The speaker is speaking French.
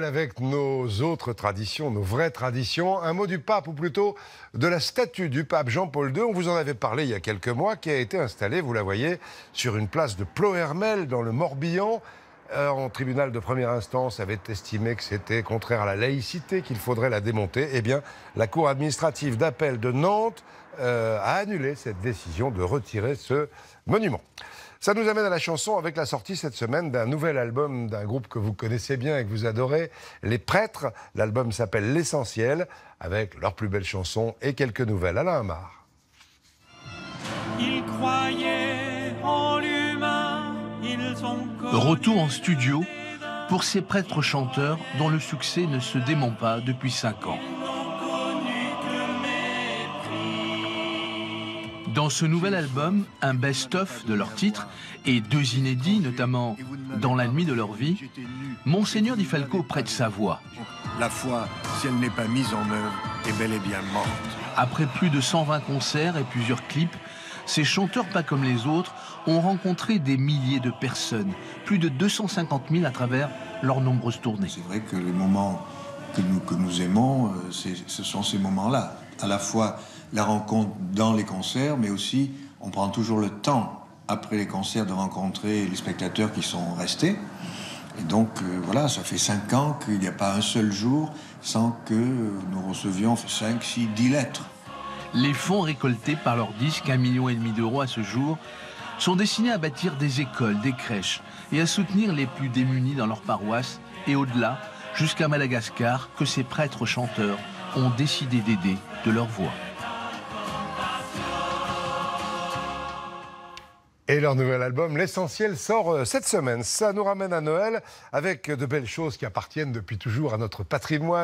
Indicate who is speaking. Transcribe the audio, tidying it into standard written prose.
Speaker 1: Noël avec nos autres traditions, nos vraies traditions. Un mot du pape, ou plutôt de la statue du pape Jean-Paul II. On vous en avait parlé il y a quelques mois, qui a été installée, vous la voyez, sur une place de Ploërmel, dans le Morbihan. En tribunal de première instance avait estimé que c'était contraire à la laïcité, qu'il faudrait la démonter. Eh bien, la cour administrative d'appel de Nantes a annulé cette décision de retirer ce monument. Ça nous amène à la chanson avec la sortie cette semaine d'un nouvel album d'un groupe que vous connaissez bien et que vous adorez, Les Prêtres. L'album s'appelle L'Essentiel, avec leurs plus belles chansons et quelques nouvelles. Alain Amar.
Speaker 2: Ils croyaient en l'humain, ils ont connu...
Speaker 3: Retour en studio pour ces prêtres chanteurs dont le succès ne se dément pas depuis 5 ans. Dans ce nouvel album, un best-of de leurs titres et 2 inédits, notamment Dans la nuit de leur vie, Monseigneur Di Falco prête sa voix.
Speaker 4: La foi, si elle n'est pas mise en œuvre, est bel et bien morte.
Speaker 3: Après plus de 120 concerts et plusieurs clips, ces chanteurs pas comme les autres ont rencontré des milliers de personnes, plus de 250 000 à travers leurs nombreuses tournées.
Speaker 4: C'est vrai que les moments que nous aimons, ce sont ces moments-là. À la fois la rencontre dans les concerts, mais aussi on prend toujours le temps, après les concerts, de rencontrer les spectateurs qui sont restés. Et donc voilà, ça fait 5 ans qu'il n'y a pas un seul jour sans que nous recevions 5, 6, 10 lettres.
Speaker 3: Les fonds récoltés par leurs disques, 1,5 million d'euros à ce jour, sont destinés à bâtir des écoles, des crèches et à soutenir les plus démunis dans leurs paroisses et au-delà, jusqu'à Madagascar, que ces prêtres chanteurs ont décidé d'aider de leur voix.
Speaker 1: Et leur nouvel album, L'Essentiel, sort cette semaine. Ça nous ramène à Noël avec de belles choses qui appartiennent depuis toujours à notre patrimoine.